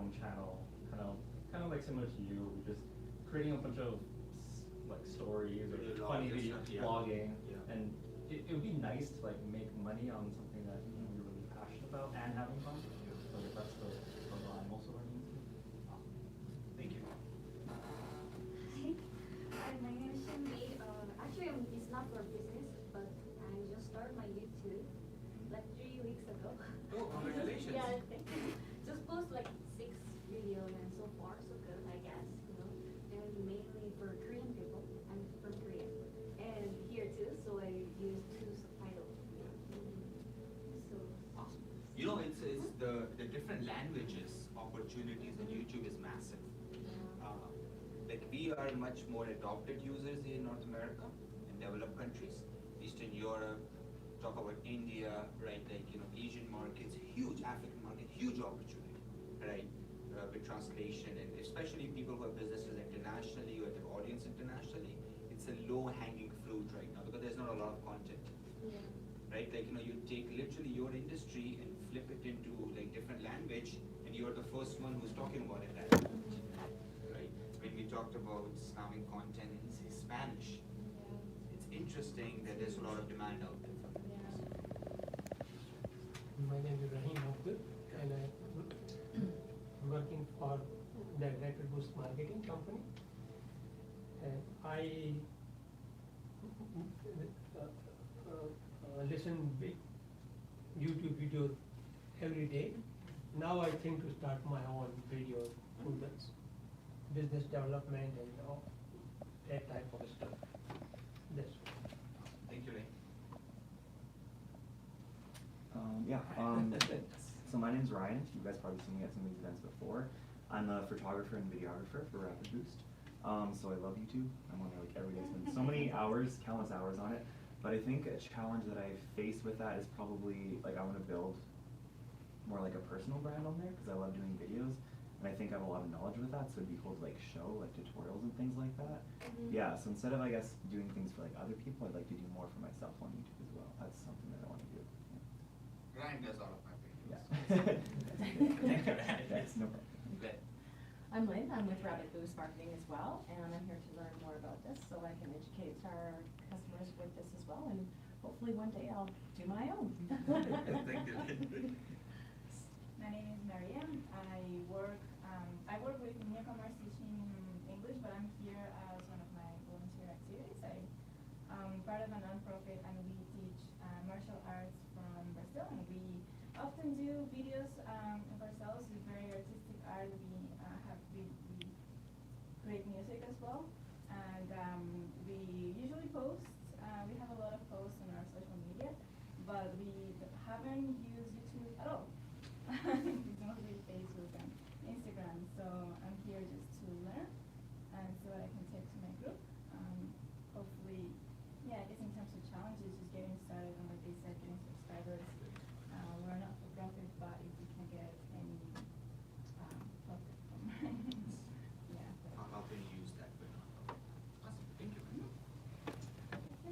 own channel, kind of like similar to you, just creating a bunch of like stories or funny videos, vlogging, and it would be nice to like make money on something that you're really passionate about and having fun. So that's the I'm also running into. Thank you. Hi, my name is Cindy. Actually, it's not for business, but I just started my YouTube like 3 weeks ago. Oh, congratulations. Yeah, thank you. Just post like 6 videos and so far so good, I guess, and mainly for Korean people. I'm from Korea. And here too, so I use 2 subtitles. So Awesome. You know, it's the different languages opportunities on YouTube is massive. Like we are much more adopted users in North America and developed countries, Eastern Europe, talk about India, right? Like, Asian markets, huge African market, huge opportunity, right? With translation, and especially people who have businesses internationally, who have their audience internationally, it's a low-hanging fruit right now because there's not a lot of content. yeah. Right? Like, you take literally your industry and flip it into like different language, and you're the first one who's talking about it that language. Right? When we talked about Islamic content in Spanish, it's interesting that there's a lot of demand out there. My name is Rahim Abdul, and I'm working for the RapidBoost marketing company. And I listen big YouTube videos every day. Now I think to start my own video prudence, business development, and all that type of stuff. That's Thank you, Ray. So my name's Ryan. You guys probably seen me at some of these events before. I'm a photographer and videographer for RapidBoost. So I love YouTube. I'm on there like every day. Spend so many hours, countless hours on it. But I think a challenge that I face with that is probably like I want to build more like a personal brand on there because I love doing videos. And I think I have a lot of knowledge with that, so it'd be cool to like show like tutorials and things like that. Yeah, so instead of I guess doing things for like other people, I'd like to do more for myself on YouTube as well. That's something that I want to do. Ryan does all of my videos. Yeah. Thank you, Ryan. Yes, no problem. Good. I'm Lynn, I'm with RapidBoost Marketing as well, and I'm here to learn more about this so I can educate our customers with this as well, and hopefully one day I'll do my own. Thank you. My name is Mariam. I work with newcomers teaching English, but I'm here as one of my volunteer activities. I'm part of a nonprofit, and we teach martial arts from Brazil, and we often do videos of ourselves with very artistic art. We create music as well, and we usually post. We have a lot of posts on our social media, but we haven't used YouTube at all. It's mostly Facebook and Instagram, so I'm here just to learn and see what I can take to my group. Hopefully, I guess in terms of challenges, just getting started and like they said, getting subscribers. We're not for profit, but if we can get any profit from I'll help you use that. Awesome. Thank you.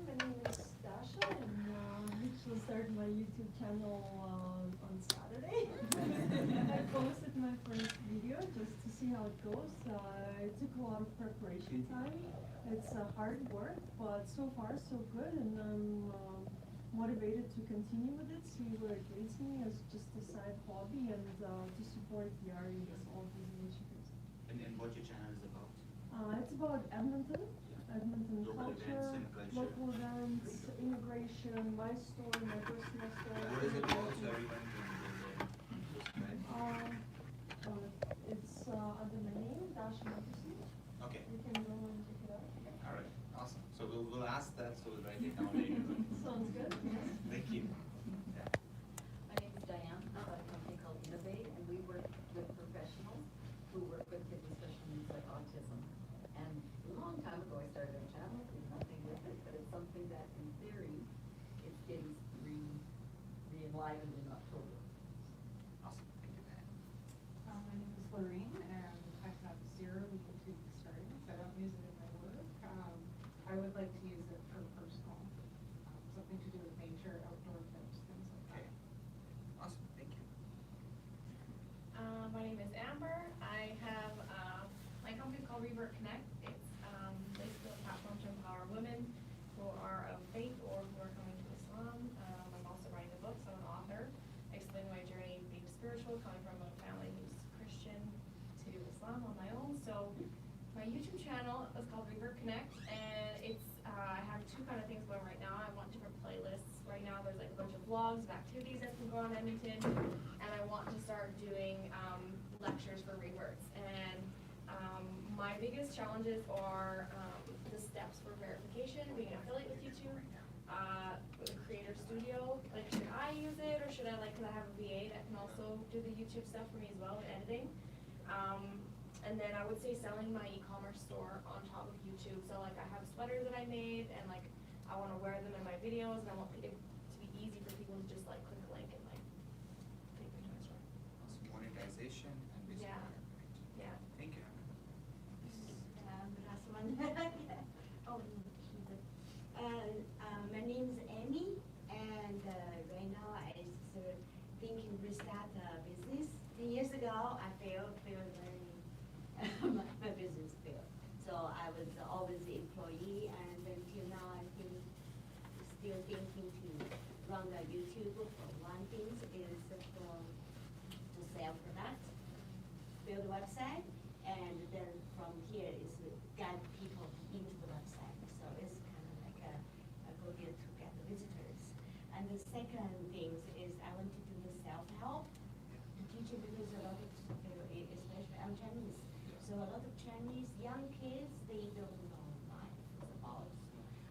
My name is Dasha, and I started my YouTube channel on Saturday. I posted my first video just to see how it goes. It took a lot of preparation time. It's hard work, but so far so good, and I'm motivated to continue with it, see where it leads me as just a side hobby, and to support the artists, all these initiatives. And what your channel is about? It's about Edmonton. Edmonton Local culture, events and culture. local events, immigration, my story, my personal story. What is it about so everyone can subscribe? It's under my name, Dasha Matheson. Okay. You can go and check it out. All right. Awesome. So we'll ask that, so we'll write it down later. Sounds good. Yes. Thank you. My name is Diane. I'm at a company called Innovate, and we work with professionals who work with kids with special needs like autism. And a long time ago, I started a channel. There's nothing with it, but it's something that, in theory, it's getting re-enlivened in October. Awesome. Thank you, Diane. My name is Lorraine, and I have zero YouTube experience. I don't use it in my work. I would like to use it for personal member. I have my company is called Revert Connect. It's basically a platform to empower women who are of faith or who are coming to Islam. I'm also writing a book, so I'm an author, explaining my journey being spiritual, coming from a family who's Christian to Islam on my own. So my YouTube channel is called Revert Connect, and it's I have two kind of things going right now. I want different playlists. Right now there's like a bunch of vlogs of activities that can go on in Edmonton, and I want to start doing lectures for reverts. And my biggest challenges are the steps for verification, being an affiliate with YouTube, with a creator studio. Like, should I use it, or should I, like, cause I have a VA that can also do the YouTube stuff for me as well, with editing. And then I would say selling my e-commerce store on top of YouTube. So like I have sweaters that I made, and like I want to wear them in my videos, and I want it to be easy for people to just like click a link and like take me to my store. Also monetization and basically. Yeah. Yeah. Thank you. The last one. My name is Amy, and right now I sort of thinking restart a business. 10 years ago, I failed very, my business failed. So I was always the employee, and until now I think still thinking to run a YouTube. For one thing is to sell products, build a website, and then from here is guide people into the website. So it's kind of like a go get to get the visitors. And the second thing is I want to do the self-help, the teaching, because a lot of, especially I'm Chinese, so a lot of Chinese young kids, they don't know life is about.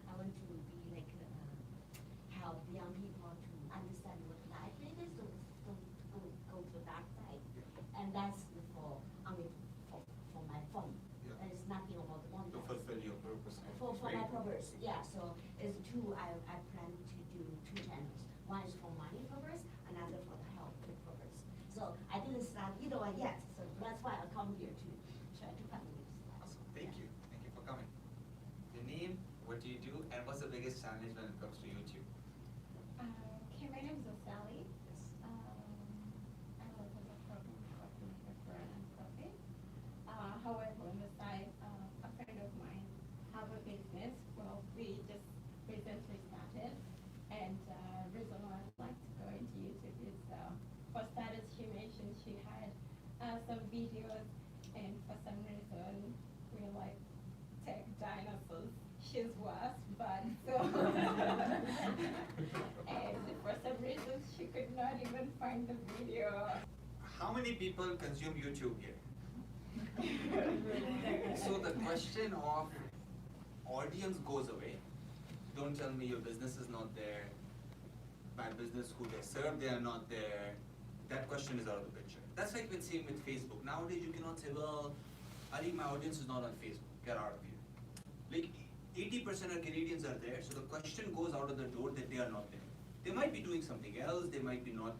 I want to be like help young people to understand what life is, don't go to the dark side. And that's for my phone. Yeah. There's nothing about the one. To fulfill your purpose. For my purpose, yeah. So it's two. I plan to do two channels. One is for money purpose, another for the health purpose. So I didn't start either one yet. So that's why I come here to try to find this. Awesome. Thank you. Thank you for coming. Your name, what do you do, and what's the biggest challenge when it comes to YouTube? Okay, my name is Sally. Yes. I work as a program coordinator for a nonprofit. However, on the side, a friend of mine have a business. Well, we just recently started, and reason why I'd like to go into YouTube is for starters, she mentioned she had some videos, and for some reason we're like tech dinosaurs. She's worse, but so and for some reason she could not even find the video. How many people consume YouTube here? So the question of audience goes away. Don't tell me your business is not there. My business, who they serve, they are not there. That question is out of the picture. That's like with same with Facebook. Nowadays you cannot say, well, Ali, my audience is not on Facebook. Get out of here. Like 80% of Canadians are there, so the question goes out of the door that they are not there. They might be doing something else, they might be not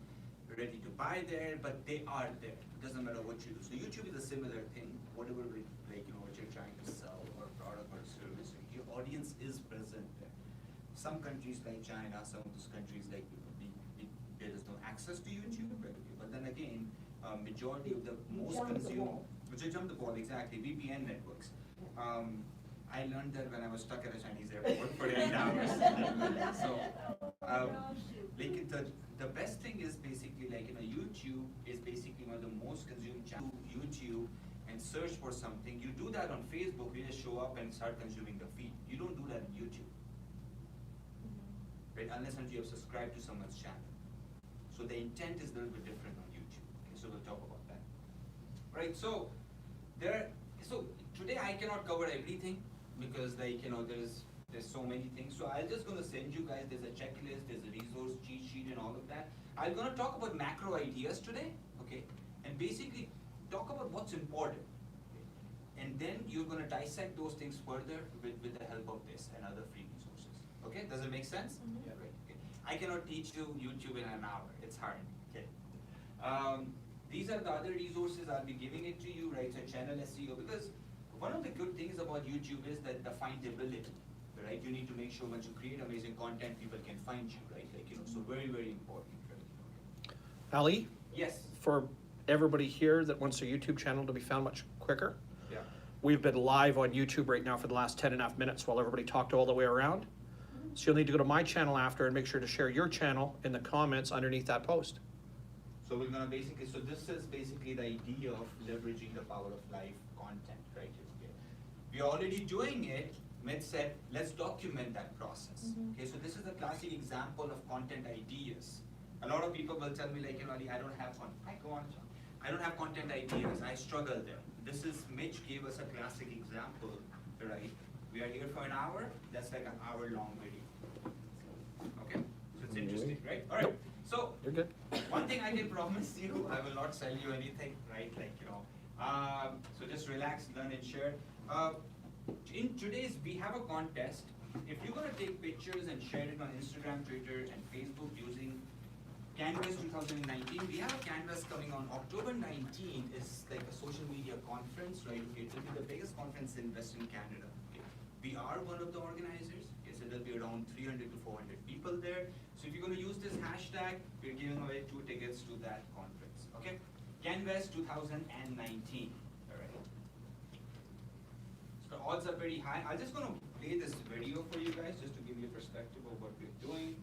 ready to buy there, but they are there. It doesn't matter what you do. So YouTube is a similar thing. Whatever like what you're trying to sell or product or service, your audience is present there. Some countries like China, some of those countries like there is no access to YouTube, right? But then again, majority of the most consumed, which I jumped the ball exactly, VPN networks. I learned that when I was stuck at a Chinese airport for 8 hours. So, like the best thing is basically like YouTube is basically one of the most consumed channels. YouTube and search for something. You do that on Facebook, you just show up and start consuming the feed. You don't do that on YouTube, right? Unless you have subscribed to someone's channel. So the intent is a little bit different on YouTube. Okay, so we'll talk about that. Right. So today I cannot cover everything because there's so many things. So I'm just gonna send you guys, there's a checklist, there's a resource cheat sheet and all of that. I'm gonna talk about macro ideas today, okay? And basically talk about what's important. Okay? And then you're gonna dissect those things further with the help of this and other free resources. Okay, does it make sense? Mm-hmm. Yeah, right. Okay. I cannot teach you YouTube in an hour, it's hard, okay? These are the other resources, I'll be giving it to you, right? So channel SEO, because one of the good things about YouTube is that the findability, right? You need to make sure once you create amazing content, people can find you, right? Like, so very, very important, right? Ali? Yes. For everybody here that wants their YouTube channel to be found much quicker. Yeah. We've been live on YouTube right now for the last 10.5 minutes while everybody talked all the way around. So you'll need to go to my channel after and make sure to share your channel in the comments underneath that post. So we're gonna basically, so this is basically the idea of leveraging the power of live content, right? Okay. We're already doing it. Mitch said, let's document that process. Okay, so this is a classic example of content ideas. A lot of people will tell me like, Ali, I don't have I don't have content ideas, I struggle there. This is, Mitch gave us a classic example, right? We are here for an hour, that's like an hour-long video. Okay, so it's interesting, right? All right, so You're good. one thing I can promise you, I will not sell you anything, right? Like, so just relax, learn and share. In today's, we have a contest. If you're gonna take pictures and share it on Instagram, Twitter, and Facebook using Canvas 2019, we have a Canvas coming on October 19th. Is like a social media conference, right? Okay, it will be the biggest conference in Western Canada. Okay. We are one of the organizers. Okay, so there'll be around 300 to 400 people there. So if you're going to use this hashtag, we're giving away 2 tickets to that conference. Okay, Canvas 2019. All right. So the odds are pretty high. I'm just going to play this video for you guys just to give you a perspective of what we're doing.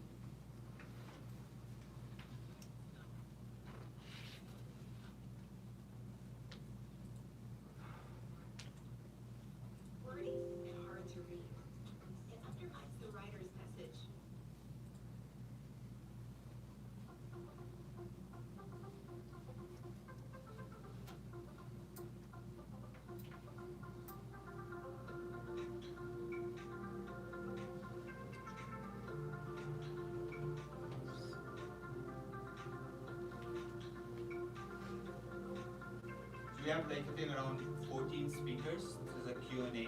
We have like I think around 14 speakers. This is a Q&A,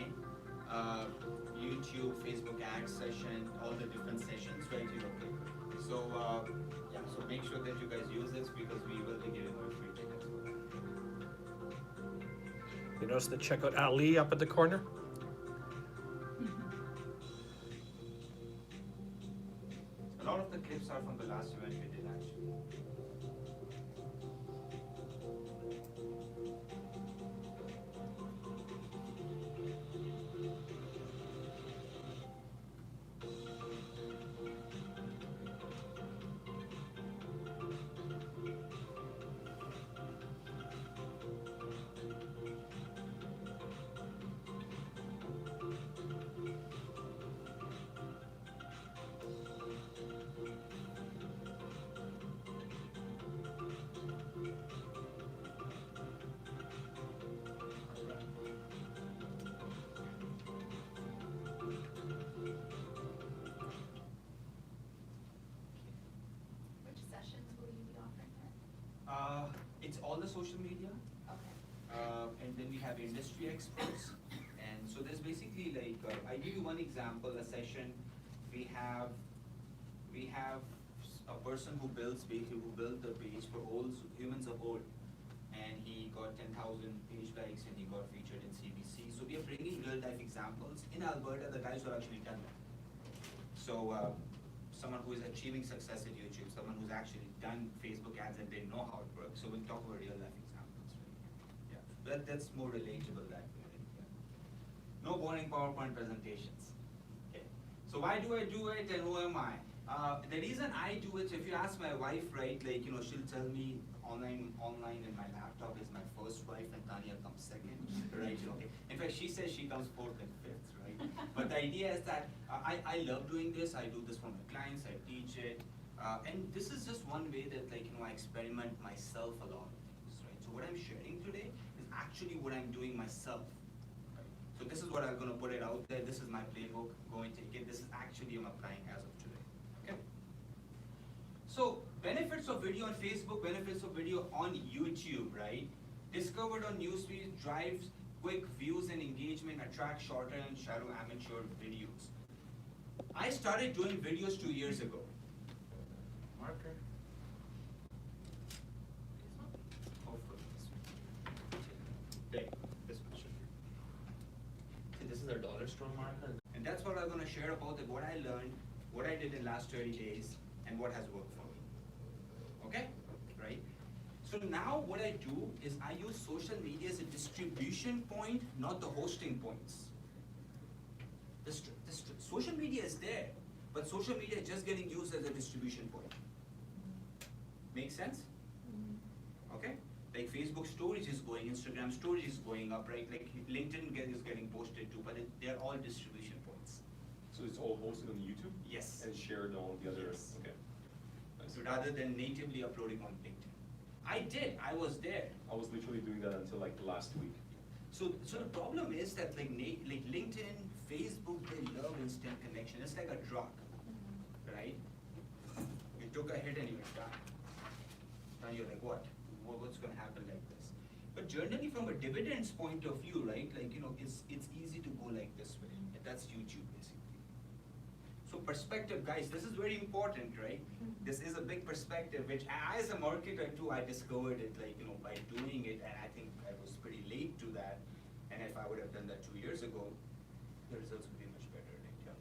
YouTube, Facebook ads session, all the different sessions right here. Okay. So yeah, so make sure that you guys use this because we will be giving away free tickets. You notice the checkout Ali up at the corner? A lot of the clips are from the last event we did actually. It's all the social media. Okay. And then we have industry experts. And so there's basically like, I give you one example, a session. We have a person who built the page for old humans of old. And he got 10,000 page likes and he got featured in CBC. So we are bringing real life examples. In Alberta, the guys who have actually done that. So someone who is achieving success at YouTube, someone who's actually done Facebook ads and they know how it works. So we'll talk about real life examples, right? Yeah, that's more relatable that way. Yeah. No boring PowerPoint presentations. Okay. So why do I do it and who am I? The reason I do it, if you ask my wife, right, like, she'll tell me online and my laptop is my first wife and Tanya comes second, right? Okay. In fact, she says she comes fourth and fifth, right? But the idea is that I love doing this. I do this for my clients. I teach it. And this is just one way that I experiment myself a lot of things, right? So what I'm sharing today is actually what I'm doing myself. Right? So this is what I'm going to put it out there. This is my playbook. Go and take it. This is actually I'm applying as of today. Okay. So benefits of video on Facebook, benefits of video on YouTube, right? Discovered on newsfeed, drives quick views and engagement, attract shorter and shallow amateur videos. I started doing videos 2 years ago. Marker. Hopefully this one should be. See, this is a dollar store marker. And that's what I'm going to share about what I learned, what I did in the last 30 days, and what has worked for me. Okay? Right? So now what I do is I use social media as a distribution point, not the hosting points. Social media is there, but social media is just getting used as a distribution point. Make sense? Okay? Like Facebook stories is going, Instagram stories is going up, right? Like LinkedIn is getting posted too, but they're all distribution points. So it's all hosted on YouTube? Yes. And shared on the other, Yes. okay. Nice. So rather than natively uploading on LinkedIn. I was there. I was literally doing that until like last week. So the problem is that like LinkedIn, Facebook, they love instant connection. It's like a drug, right? You took a hit and you're done. Now you're like, what's going to happen like this? But generally, from a dividends point of view, right? Like it's easy to go like this way. That's YouTube basically. So perspective, guys, this is very important, right? This is a big perspective, which as a marketer too, I discovered it by doing it, and I think I was pretty late to that. And if I would have done that 2 years ago, the results would be much better, right?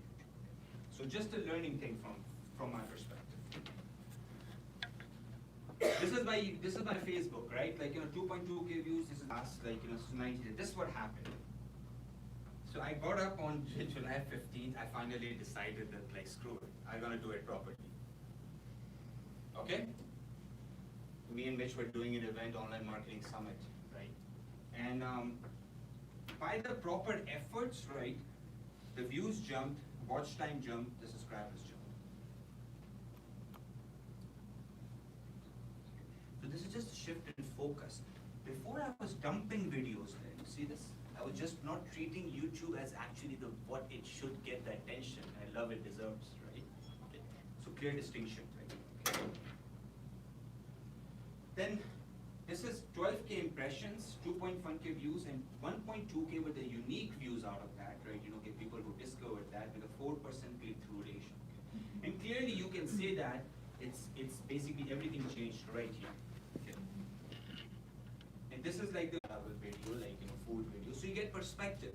So just a learning thing from my perspective. This is my Facebook, right? 2.2K views. This is last, this is 90 days. This is what happened. So I got up on July 15th. I finally decided that screw it. I'm gonna do it properly. Okay? Me and Mitch were doing an event, online marketing summit, right? And by the proper efforts, right, the views jumped, watch time jumped, the subscribers jumped. So this is just a shift in focus. Before I was dumping videos there, you see this? I was just not treating YouTube as actually what it should get the attention and love it deserves, right? Okay. So clear distinction, right? Okay. Then this is 12K impressions, 2.1K views, and 1.2K were the unique views out of that, right? Okay, people who discovered that with a 4% click-through ratio. Okay. And clearly you can say that it's basically everything changed right here. Okay. And this is like the travel video, food video. So you get perspective.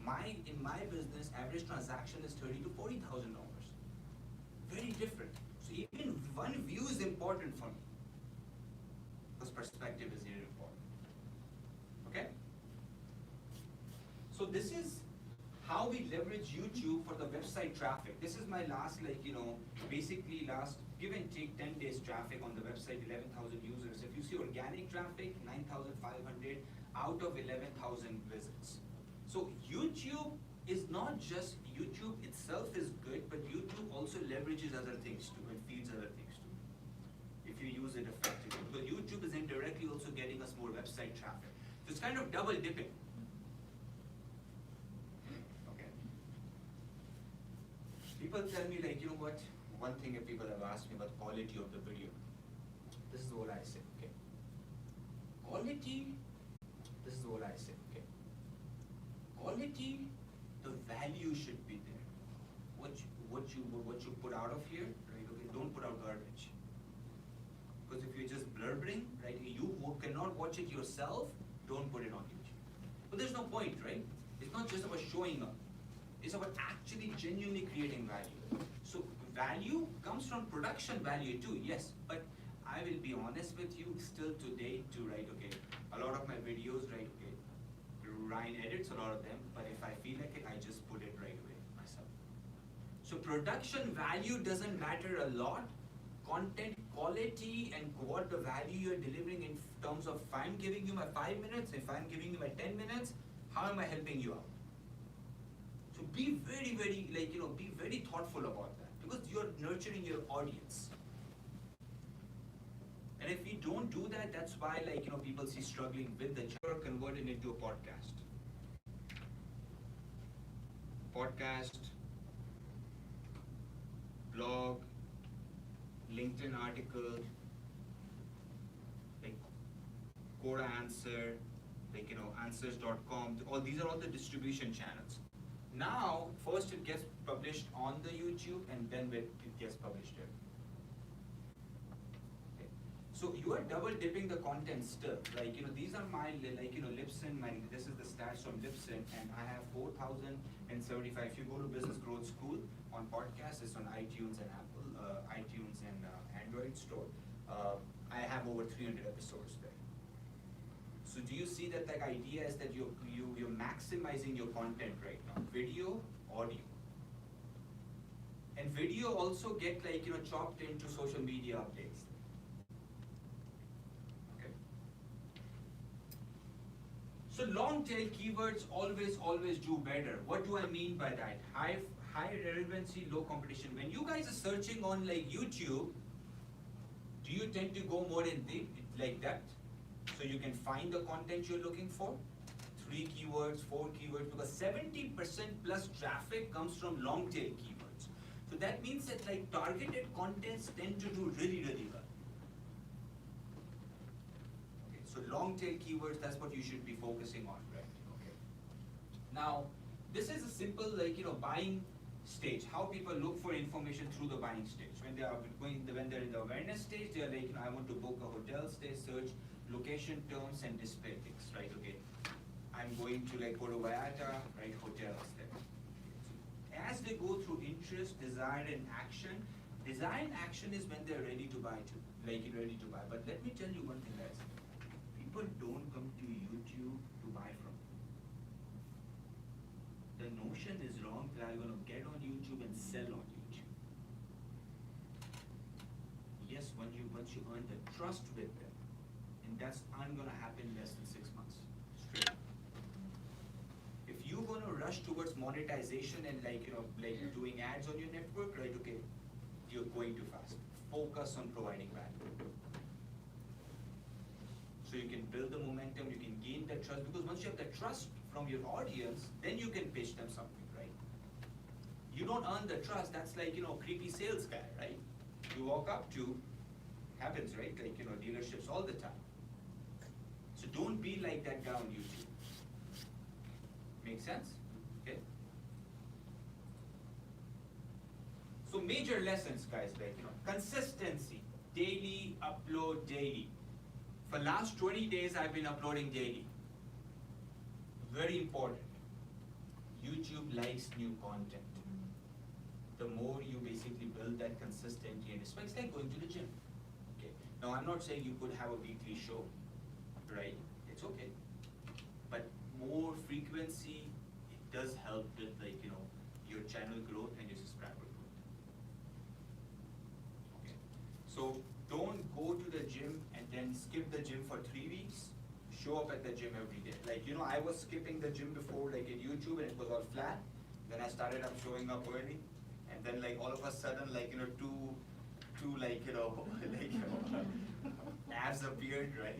In my business, average transaction is $30,000 to $40,000. Very different. So even one view is important for me. Because perspective is very important. Okay? So this is how we leverage YouTube for the website traffic. This is my last, basically last give and take 10 days traffic on the website, 11,000 users. If you see organic traffic, 9,500 out of 11,000 visits. So YouTube is not just, YouTube itself is good, but YouTube also leverages other things too and feeds other things too, if you use it effectively. Because YouTube is indirectly also getting us more website traffic. So it's kind of double dipping. Okay. People tell me what, one thing that people have asked me about the quality of the video. This is what I say, okay. Quality, this is what I say, okay. Quality, the value should be there. What you put out of here, right? Okay, don't put out garbage. Because if you're just blurbering, right, you cannot watch it yourself, don't put it on YouTube. But there's no point, right? It's not just about showing up. It's about actually genuinely creating value. So value comes from production value too, yes. But I will be honest with you, still today too, right, okay, a lot of my videos, right, okay, Ryan edits a lot of them, but if I feel like it, I just put it right away myself. So production value doesn't matter a lot. Content quality and what the value you're delivering in terms of if I'm giving you my 5 minutes, if I'm giving you my 10 minutes, how am I helping you out? So be very, very, be very thoughtful about that because you're nurturing your audience. And if we don't do that, that's why people see struggling with the channel converted into a podcast. Podcast, blog, LinkedIn article, Quora answer, answers.com. All these are all the distribution channels. Now, first it gets published on the YouTube and then it gets published here. Okay. So you are double dipping the content still. These are my, Libsyn, this is the stats from Libsyn, and I have 4,075. If you go to Business Growth School on podcast, it's on iTunes and Apple, iTunes and Android store. I I have over 300 episodes there. So do you see that like idea is that you're maximizing your content right now, video, audio. And video also get like, chopped into social media updates. Okay. So long tail keywords always do better. What do I mean by that? High relevancy, low competition. When you guys are searching on like YouTube, do you tend to go more in deep, like depth? So you can find the content you're looking for? 3 keywords, 4 keywords, because 70% plus traffic comes from long tail keywords. So that means that like targeted contents tend to do really well. Okay, so long tail keywords, that's what you should be focusing on, right? Okay. Now, this is a simple like, buying stage, how people look for information through the buying stage. When they're in the awareness stage, they're like, I want to book a hotel stay, search location, terms, and display things, right? Okay, I'm going to like go to Vallarta, right? Hotels there. So as they go through interest, desire, and action, desire and action is when they're ready to buy too, like ready to buy. But let me tell you one thing, guys. People don't come to YouTube to buy from. The notion is wrong that I'm gonna get on YouTube and sell on YouTube. Yes, once you earn the trust with them, and that's not gonna happen less than 6 months straight. If you're gonna rush towards monetization and like doing ads on your network, right? Okay, you're going too fast. Focus on providing value. So you can build the momentum, you can gain the trust, because once you have the trust from your audience, then you can pitch them something, right? You don't earn the trust, that's like, creepy sales guy, right? You walk up to, happens, right? Like, dealerships all the time. So don't be like that guy on YouTube. Make sense? Okay? So major lessons, guys, like, consistency, daily, upload daily. For last 20 days, I've been uploading daily. Very important. YouTube likes new content. The more you basically build that consistency, and it's like going to the gym. Okay. Now I'm not saying you could have a weekly show, right? It's okay. But more frequency, it does help with like, your channel growth and your subscriber growth. Okay. So don't go to the gym and then skip the gym for 3 weeks. Show up at the gym every day. Like, I was skipping the gym before, like in YouTube, and it was all flat. Then I started up showing up early, and then like all of a sudden, like two like abs appeared, right?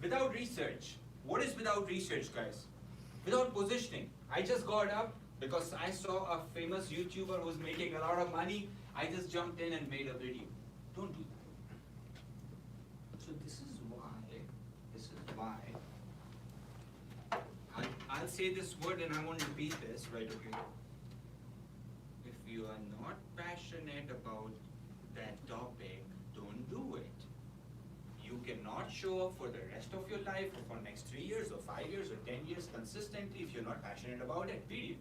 Without research. What is without research, guys? Without positioning. I just got up because I saw a famous YouTuber who was making a lot of money. I just jumped in and made a video. Don't do that. So this is why I'll say this word and I won't repeat this, right? Okay. If you are not passionate about that topic, don't do it. You cannot show up for the rest of your life or for next 3 years or 5 years or 10 years consistently if you're not passionate about it, period.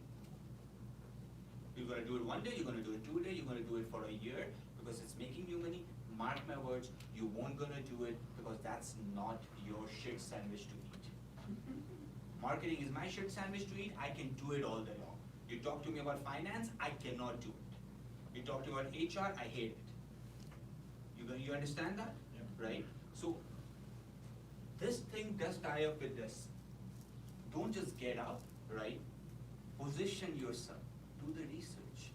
You're gonna do it one day, you're gonna do it 2 days, you're gonna do it for a year because it's making you money. Mark my words, you won't gonna do it because that's not your shit sandwich to eat. Marketing is my shit sandwich to eat, I can do it all day long. You talk to me about finance, I cannot do it. You talk to me about HR, I hate it. You understand that? Yeah. Right? So, this thing does tie up with this. Don't just get up, right? Position yourself, do the research.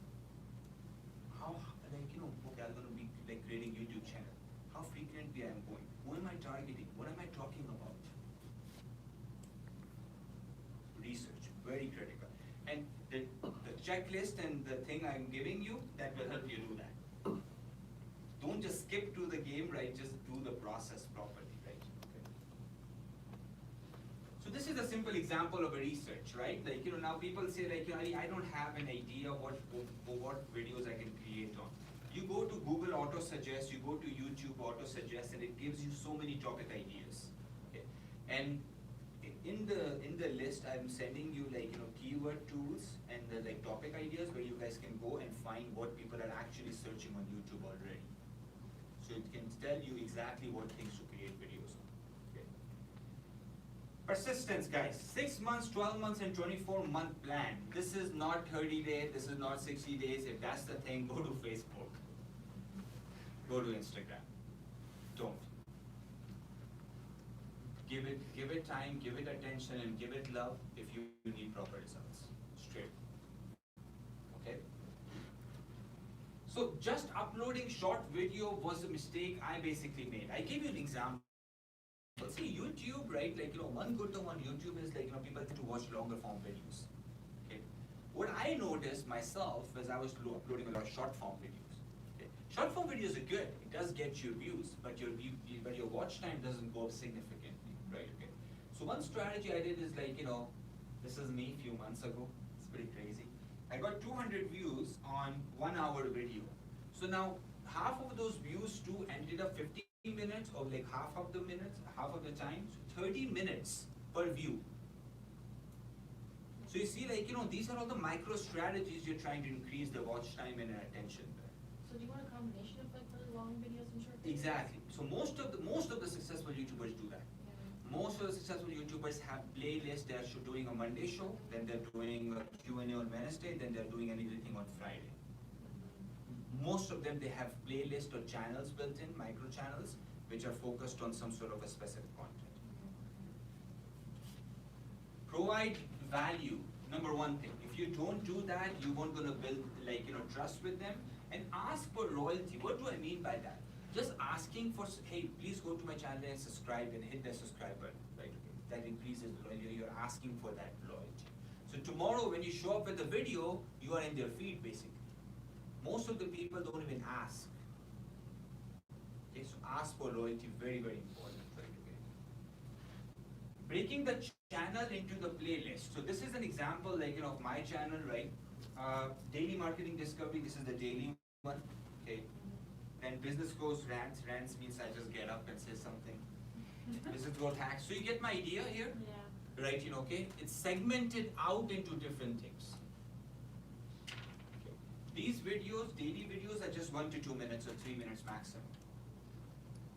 How, okay, I'm gonna be like creating YouTube channel. How frequently I'm going? Who am I targeting? What am I talking about? Research, very critical. And the checklist and the thing I'm giving you, that will help you do that. Don't just skip to the game, right? Just do the process properly, right? Okay. So this is a simple example of a research, right? Like, now people say like, I don't have an idea what videos I can create on. You go to Google Auto Suggest, you go to YouTube Auto Suggest, and it gives you so many topic ideas. Okay. And in the list, I'm sending you like keyword tools and the like topic ideas where you guys can go and find what people are actually searching on YouTube already. So it can tell you exactly what things to create videos on. Okay. Persistence, guys. 6 months, 12 months, and 24-month plan. This is not 30 days, this is not 60 days. If that's the thing, go to Facebook. Go to Instagram. Don't. Give it time, give it attention, and give it love if you need proper results. Straight. Okay? So just uploading short video was a mistake I basically made. I gave you an example. See, YouTube, right? Like, one good thing on YouTube is like, people tend to watch longer form videos. Okay? What I noticed myself was I was uploading a lot of short form videos. Okay? Short form videos are good. It does get you views, but your watch time doesn't go up significantly, right? Okay. So one strategy I did is like, this is me a few months ago. It's pretty crazy. I got 200 views on 1 hour video. So now half of those views too ended up 15 minutes or like half of the time, so 30 minutes per view. So you see, like, these are all the micro strategies you're trying to increase the watch time and attention. So do you want a combination of like really long videos and short videos? Exactly. So most of the successful YouTubers do that. Yeah. Most of the successful YouTubers have playlists. They're doing a Monday show, then they're doing a Q&A on Wednesday, then they're doing anything on Friday. Most of them, they have playlists or channels built in, micro channels, which are focused on some sort of a specific content. Provide value, number one thing. If you don't do that, you won't gonna build trust with them. And ask for loyalty. What do I mean by that? Just asking for, hey, please go to my channel and subscribe and hit the subscribe button, right? Okay. That increases loyalty. You're asking for that loyalty. So tomorrow when you show up with the video, you are in their feed basically. Most of the people don't even ask. Okay, so ask for loyalty, very, very important. Right? Okay. Breaking the channel into the playlist. So this is an example of my channel, right? Daily marketing discovery, this is the daily one. Okay. Then business goes rants. Rants means I just get up and say something. Business growth hacks. So you get my idea here? Yeah. Right, okay? It's segmented out into different things. These videos, daily videos, are just 1 to 2 minutes or 3 minutes maximum.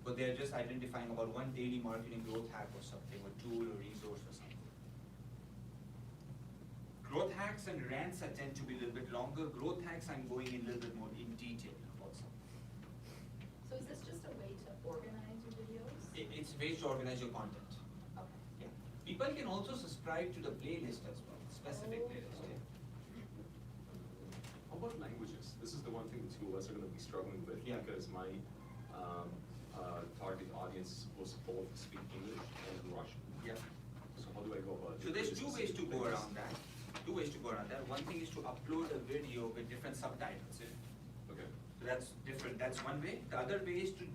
But they're just identifying about one daily marketing growth hack or something, or tool or resource or something. Growth hacks and rants tend to be a little bit longer. Growth hacks, I'm going in a little bit more in detail about something. So is this just a way to organize your videos? It's ways to organize your content. Okay. Yeah. People can also subscribe to the playlist as well, specific playlist. Yeah. How about languages? This is the one thing the two of us are going to be struggling with because my target audience was both speak English and Russian. Yeah. So how do I go about it? So there's two ways to go around that. One thing is to upload a video with different subtitles in it. Okay. So that's different. That's one way. The other way is to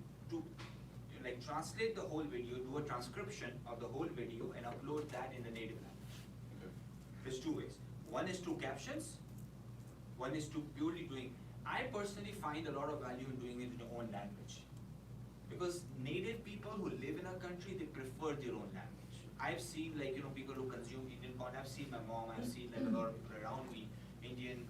translate the whole video, do a transcription of the whole video, and upload that in the native language. Okay. There's two ways. One is through captions. One is to purely doing. I personally find a lot of value in doing it in your own language. Because native people who live in a country, they prefer their own language. I've seen people who consume Indian content. I've seen my mom, I've seen a lot of people around me, Indian,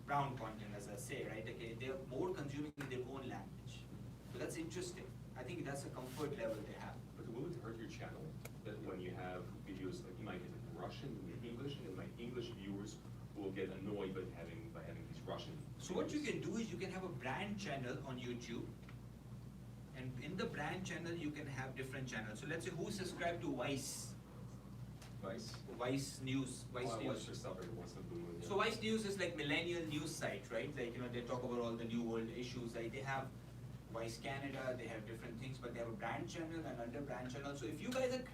brown content, as I say, right? Okay, they're more consuming in their own language. So that's interesting. I think that's a comfort level they have. But will it hurt your channel that when you have videos like you might get in Russian and English, and my English viewers will get annoyed by having these Russian videos? So what you can do is you can have a brand channel on YouTube. And in the brand channel, you can have different channels. So let's say who subscribed to Vice? Vice News. I watch their stuff every once in a blue moon. So Vice News is like millennial news site, right? They talk about all the new world issues. They have Vice Canada, they have different things, but they have a brand channel and under brand channel. So if you guys are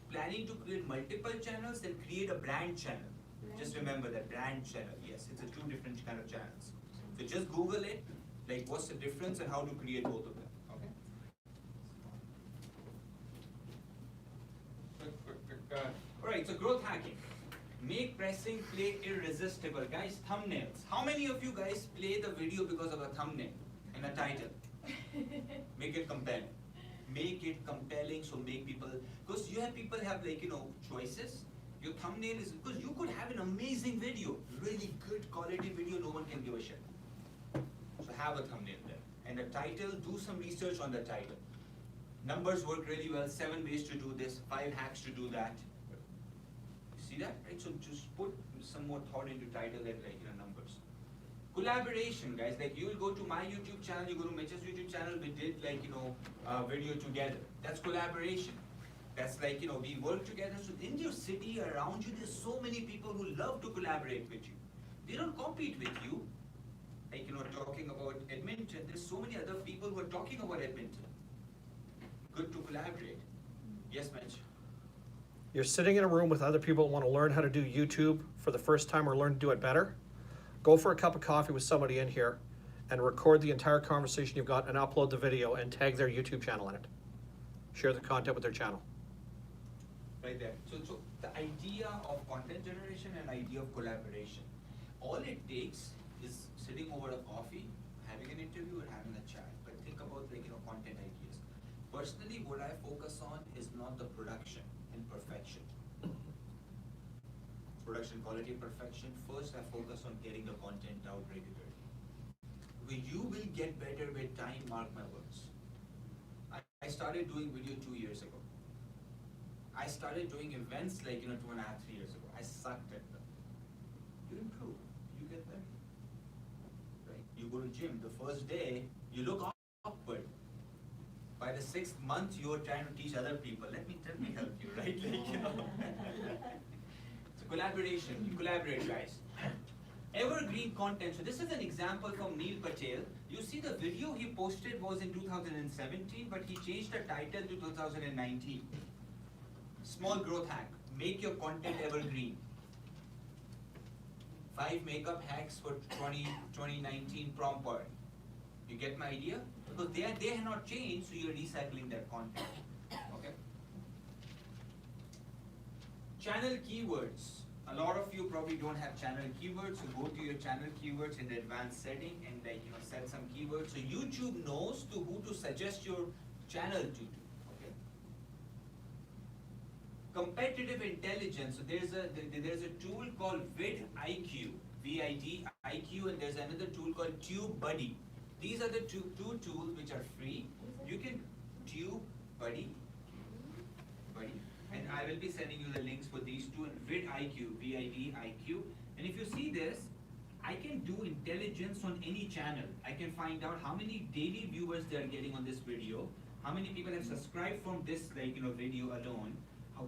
planning to create multiple channels, then create a brand channel. Just remember that brand channel. Yes, it's a two different kind of channels. So just Google it, what's the difference and how to create both of them. Alright, so growth hacking. Make pressing play irresistible. Guys, thumbnails. How many of you guys play the video because of a thumbnail and a title? Make it compelling. Make it compelling, so make people, because you have people have choices. Your thumbnail is, because you could have an amazing video, really good quality video, no one can give a shit. So have a thumbnail there. and the title, do some research on the title. Numbers work really well, 7 ways to do this, 5 hacks to do that. You see that, right? So just put some more thought into title and numbers. Collaboration, guys, like you will go to my YouTube channel, you go to Mitch's YouTube channel, we did a video together. That's collaboration. That's we work together. So in your city, around you, there's so many people who love to collaborate with you. They don't compete with you. Talking about Edmonton, there's so many other people who are talking about Edmonton. Good to collaborate. Yes, Mitch? You're sitting in a room with other people who want to learn how to do YouTube for the first time or learn to do it better. Go for a cup of coffee with somebody in here and record the entire conversation you've got and upload the video and tag their YouTube channel in it. Share the content with their channel. Right there. So the idea of content generation and idea of collaboration, all it takes is sitting over a coffee, having an interview or having a chat. But think about content ideas. Personally, what I focus on is not the production and perfection. Production quality and perfection. First, I focus on getting the content out regularly. You will get better with time, mark my words. I started doing video 2 years ago. I started doing events 2.5, 3 years ago. I sucked at them. You improve, you get better. Right? You go to gym, the first day, you look awkward. By the 6th month, you're trying to teach other people. Let me help you, right? So collaboration, you collaborate, guys. Evergreen content. So this is an example from Neil Patel. You see the video he posted was in 2017, but he changed the title to 2019. Small growth hack. Make your content evergreen. 5 makeup hacks for 2019 prom party. You get my idea? Because they have not changed, so you're recycling their content. Okay? Channel keywords. A lot of you probably don't have channel keywords, so go to your channel keywords in the advanced setting and set some keywords. So YouTube knows to who to suggest your channel to. Okay? Competitive intelligence. So there's a tool called vidIQ, VIDIQ, and there's another tool called TubeBuddy. These are the two tools which are free. You can TubeBuddy, and I will be sending you the links for these two, and vidIQ, VIDIQ. And if you see this, I can do intelligence on any channel. I can find out how many daily viewers they are getting on this video, how many people have subscribed from this video alone,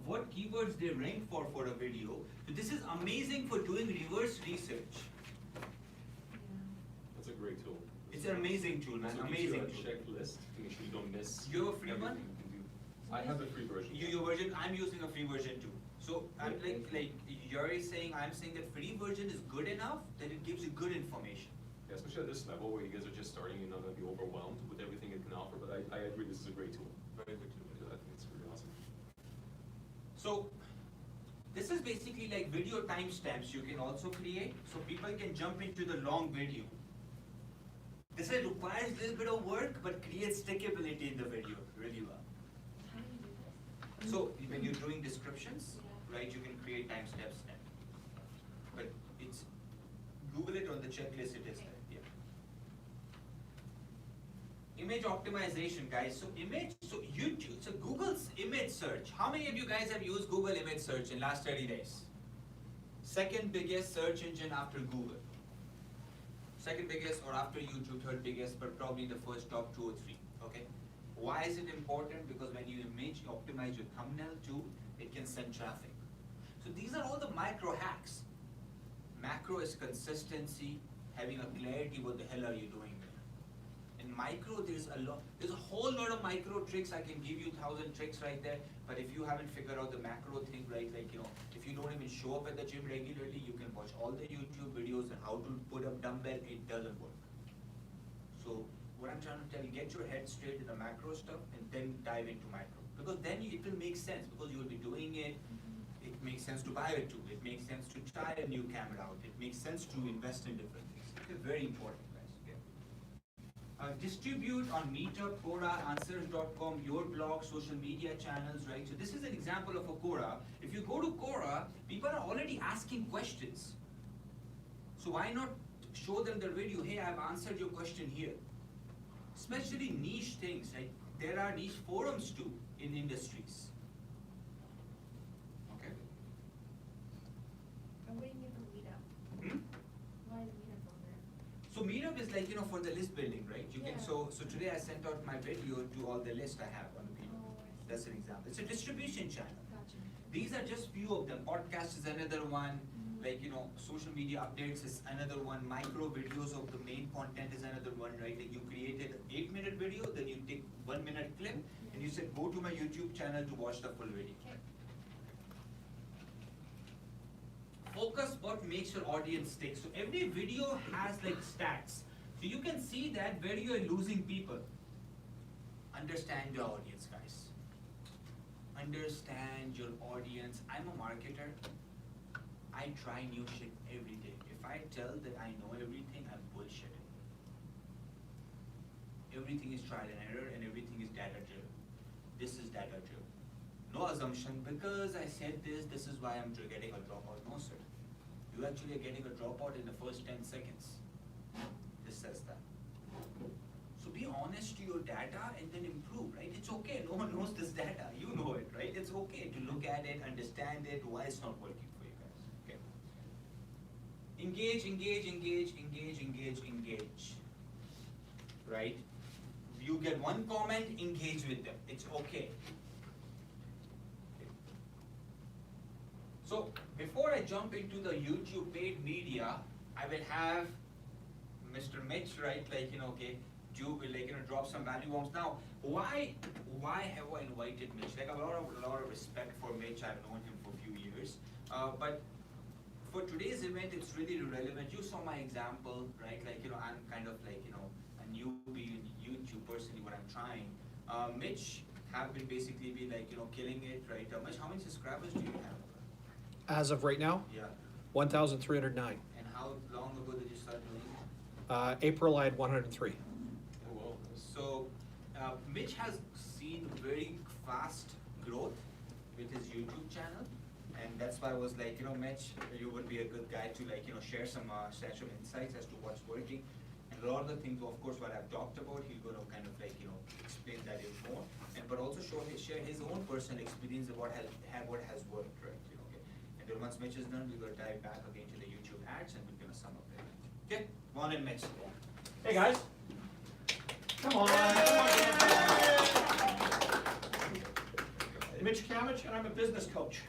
what keywords they rank for a video. So this is amazing for doing reverse research. That's a great tool. It's an amazing tool, man. So Amazing tool. Checklist to make sure you don't miss. You have a free one? You can do. I have a free version. Your version. I'm using a free version too. So I'm like you're saying. I'm saying that free version is good enough that it gives you good information. Yeah, especially at this level where you guys are just starting, you're not going to be overwhelmed with everything it can offer. But I agree, this is a great tool. Very good tool. I think it's really awesome. So this is basically like video timestamps you can also create, so people can jump into the long video. This requires a little bit of work, but creates stickability in the video really well. So when you're doing descriptions, right, you can create timestamps then. But it's, Google it on the checklist, it is there, yeah. Image optimization, guys. So YouTube, so Google's image search. How many of you guys have used Google image search in last 30 days? Second biggest search engine after Google. Second biggest or after YouTube, third biggest, but probably the first top 2 or 3, okay? Why is it important? Because when you image optimize your thumbnail too, it can send traffic. So these are all the micro hacks. Macro is consistency, having a clarity what the hell are you doing there. In micro, there's a whole lot of micro tricks. I can give you 1,000 tricks right there, but if you haven't figured out the macro thing, right, if you don't even show up at the gym regularly, you can watch all the YouTube videos on how to put up dumbbell, it doesn't work. So what I'm trying to tell you, get your head straight in the macro stuff and then dive into micro. Because then it will make sense, because you will be doing it. It makes sense to buy a tool. It makes sense to try a new camera out. It makes sense to invest in different things. Okay, very important, guys. Okay. Distribute on Meetup, Quora, Answers.com, your blog, social media channels, right? So this is an example of a Quora. If you go to Quora, people are already asking questions. So why not show them the video? Hey, I've answered your question here. especially niche things, right? There are niche forums too in industries. Okay? And what do you mean from Meetup? Why is Meetup on there? So Meetup is like, for the list building, right? You can, Yeah. so today I sent out my video to all the list I have on the Meetup. Oh, I see. That's an example. It's a distribution channel. Gotcha. These are just few of them. Podcast is another one. Like, social media updates is another one. Micro videos of the main content is another one, right? Like you created an 8-minute video, then you take 1-minute clip, and you said, go to my YouTube channel to watch the full video. Okay. Focus what makes your audience stick. So every video has like stats. So you can see that where you are losing people. Understand your audience, guys. Understand your audience. I'm a marketer. I try new shit every day. If I tell that I know everything, I'm bullshitting. Everything is trial and error and everything is data driven. This is data driven. No assumption, because I said this is why I'm getting a dropout. No, sir. You actually are getting a dropout in the first 10 seconds. This says that. So be honest to your data and then improve, right? It's okay. No one knows this data. You know it, right? It's okay to look at it, understand it, why it's not working for you guys. Okay. Engage, engage, engage, engage, engage, engage. Right? You get one comment, engage with them. It's okay. So before I jump into the YouTube paid media, I will have Mr. Mitch, right? Like, okay, drop some value bombs. Now, why have I invited Mitch? Like, I have a lot of respect for Mitch. I've known him for a few years. But for today's event, it's really relevant. You saw my example, right? Like, I'm kind of like, a newbie in YouTube personally, what I'm trying. Mitch have been basically like, killing it, right? Mitch, how many subscribers do you have? As of right now, Yeah. 1,309. And how long ago did you start doing it? April, I had 103. Oh, well. So, Mitch has seen very fast growth with his YouTube channel, and that's why I was like, Mitch, you would be a good guy to like, share some insights as to what's working. And a lot of the things, of course, what I've talked about, he's going to kind of like, explain that even more, but also share his own personal experience of what has worked, right? Okay. And then once Mitch is done, we're going to dive back again to the YouTube ads, and we're going to sum up there. Okay, come on in, Mitch. Hey guys, come on. Mitch Cammidge, and I'm a business coach,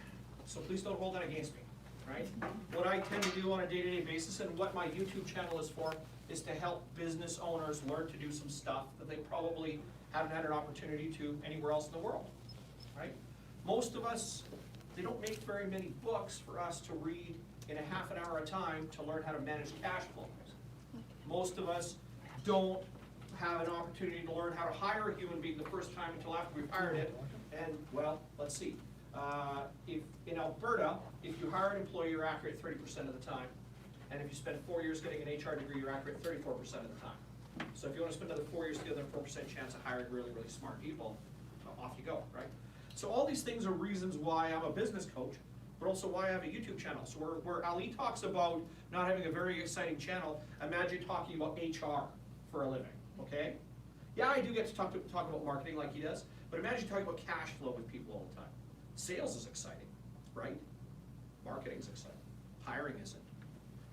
so please don't hold that against me, right? What I tend to do on a day-to-day basis, and what my YouTube channel is for, is to help business owners learn to do some stuff that they probably haven't had an opportunity to anywhere else in the world, right? Most of us, they don't make very many books for us to read in a half an hour at a time to learn how to manage cash flow. Most of us don't have an opportunity to learn how to hire a human being the first time until after we've hired it. And, well, let's see. If in Alberta, if you hire an employee, you're accurate 30% of the time. And if you spend 4 years getting an HR degree, you're accurate 34% of the time. So if you want to spend another 4 years to get another 4% chance of hiring really, really smart people, off you go, right? So all these things are reasons why I'm a business coach, but also why I have a YouTube channel. So where Ali talks about not having a very exciting channel, imagine talking about HR for a living, okay? Yeah, I do get to talk about marketing like he does, but imagine talking about cash flow with people all the time. Sales is exciting, right? Marketing's exciting. Hiring isn't.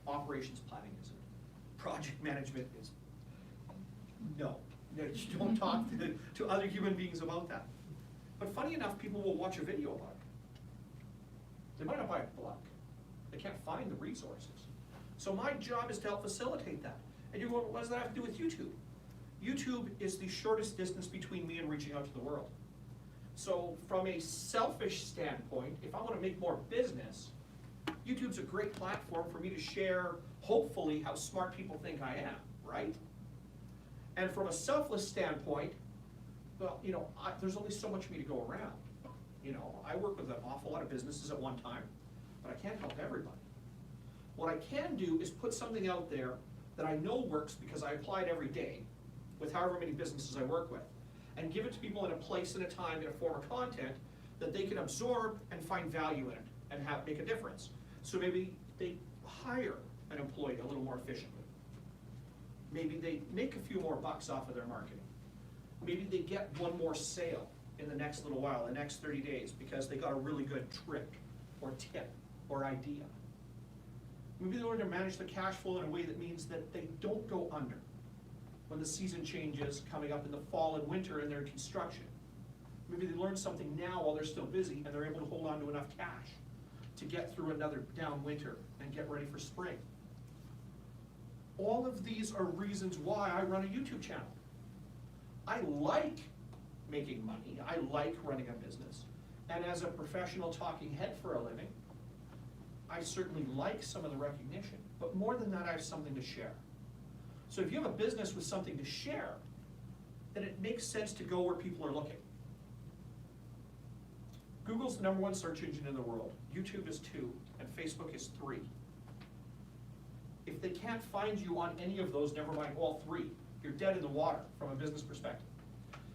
Operations planning isn't. Project management is. No, you don't talk to other human beings about that. But funny enough, people will watch a video about it. They might not buy a book. They can't find the resources. So my job is to help facilitate that. And you go, what does that have to do with YouTube? YouTube is the shortest distance between me and reaching out to the world. So from a selfish standpoint, if I want to make more business, YouTube's a great platform for me to share, hopefully, how smart people think I am, right? And from a selfless standpoint, well, there's only so much for me to go around. I work with an awful lot of businesses at one time, but I can't help everybody. What I can do is put something out there that I know works because I apply it every day with however many businesses I work with, and give it to people in a place and a time in a form of content that they can absorb and find value in it and make a difference. So maybe they hire an employee a little more efficiently. Maybe they make a few more bucks off of their marketing. maybe they get one more sale in the next little while, the next 30 days, because they got a really good trick or tip or idea. Maybe they learn to manage their cash flow in a way that means that they don't go under when the season changes coming up in the fall and winter in their construction. Maybe they learn something now while they're still busy and they're able to hold on to enough cash to get through another down winter and get ready for spring. All of these are reasons why I run a YouTube channel. I like making money, I like running a business, and as a professional talking head for a living, I certainly like some of the recognition, but more than that, I have something to share. So if you have a business with something to share, then it makes sense to go where people are looking. Google's the #1 search engine in the world, YouTube is 2, and Facebook is 3. If they can't find you on any of those, never mind all 3, you're dead in the water from a business perspective.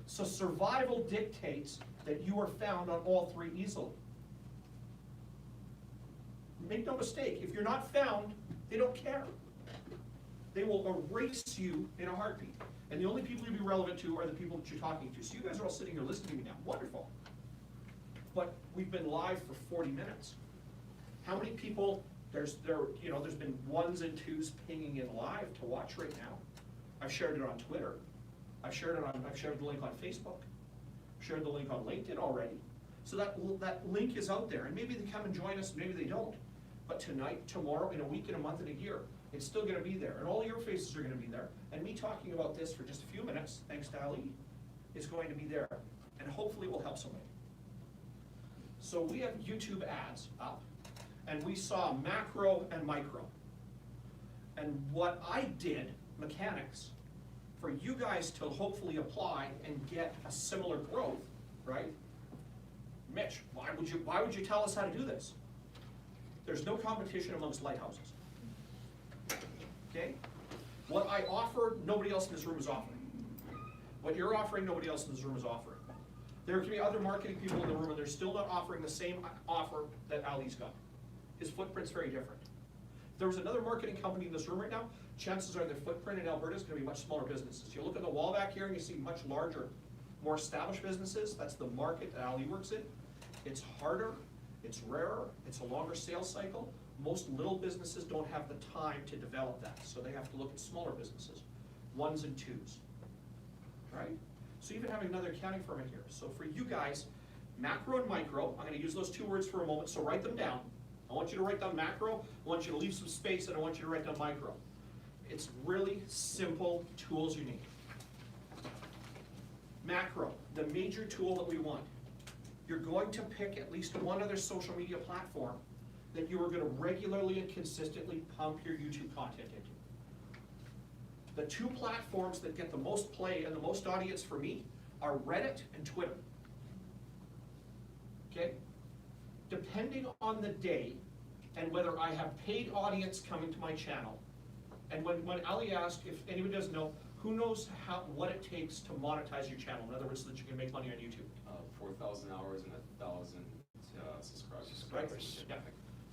So survival dictates that you are found on all 3 easily. Make no mistake, if you're not found, they don't care. They will erase you in a heartbeat. And the only people you'll be relevant to are the people that you're talking to. So you guys are all sitting here listening to me now, wonderful. But we've been live for 40 minutes. How many people, there's been 1s and 2s pinging in live to watch right now. I've shared it on Twitter. I've shared the link on Facebook. Shared the link on LinkedIn already. So that link is out there, and maybe they come and join us, maybe they don't. But tonight, tomorrow, in a week, in a month, in a year, it's still gonna be there, and all your faces are gonna be there. And me talking about this for just a few minutes, thanks to Ali, is going to be there. And hopefully it will help somebody. So we have YouTube ads up, and we saw macro and micro. And what I did, mechanics, for you guys to hopefully apply and get a similar growth, right? Mitch, why would you tell us how to do this? There's no competition amongst lighthouses. Okay? What I offer, nobody else in this room is offering. What you're offering, nobody else in this room is offering. There can be other marketing people in the room and they're still not offering the same offer that Ali's got. His footprint's very different. If there was another marketing company in this room right now, chances are their footprint in Alberta is going to be much smaller businesses. You look at the wall back here and you see much larger, more established businesses. That's the market that Ali works in. It's harder, it's rarer, it's a longer sales cycle. Most little businesses don't have the time to develop that, so they have to look at smaller businesses, 1s and 2s, right? So even having another accounting firm in here. So for you guys, macro and micro, I'm going to use those 2 words for a moment, so write them down. I want you to write down macro, I want you to leave some space, and I want you to write down micro. It's really simple tools you need. Macro, the major tool that we want. You're going to pick at least one other social media platform that you are going to regularly and consistently pump your YouTube content into. The 2 platforms that get the most play and the most audience for me are Reddit and Twitter. Okay? Depending on the day and whether I have paid audience coming to my channel, and when Ali asked if anybody doesn't know, who knows what it takes to monetize your channel? In other words, so that you can make money on YouTube. 4,000 hours and 1,000 subscribers. Yeah.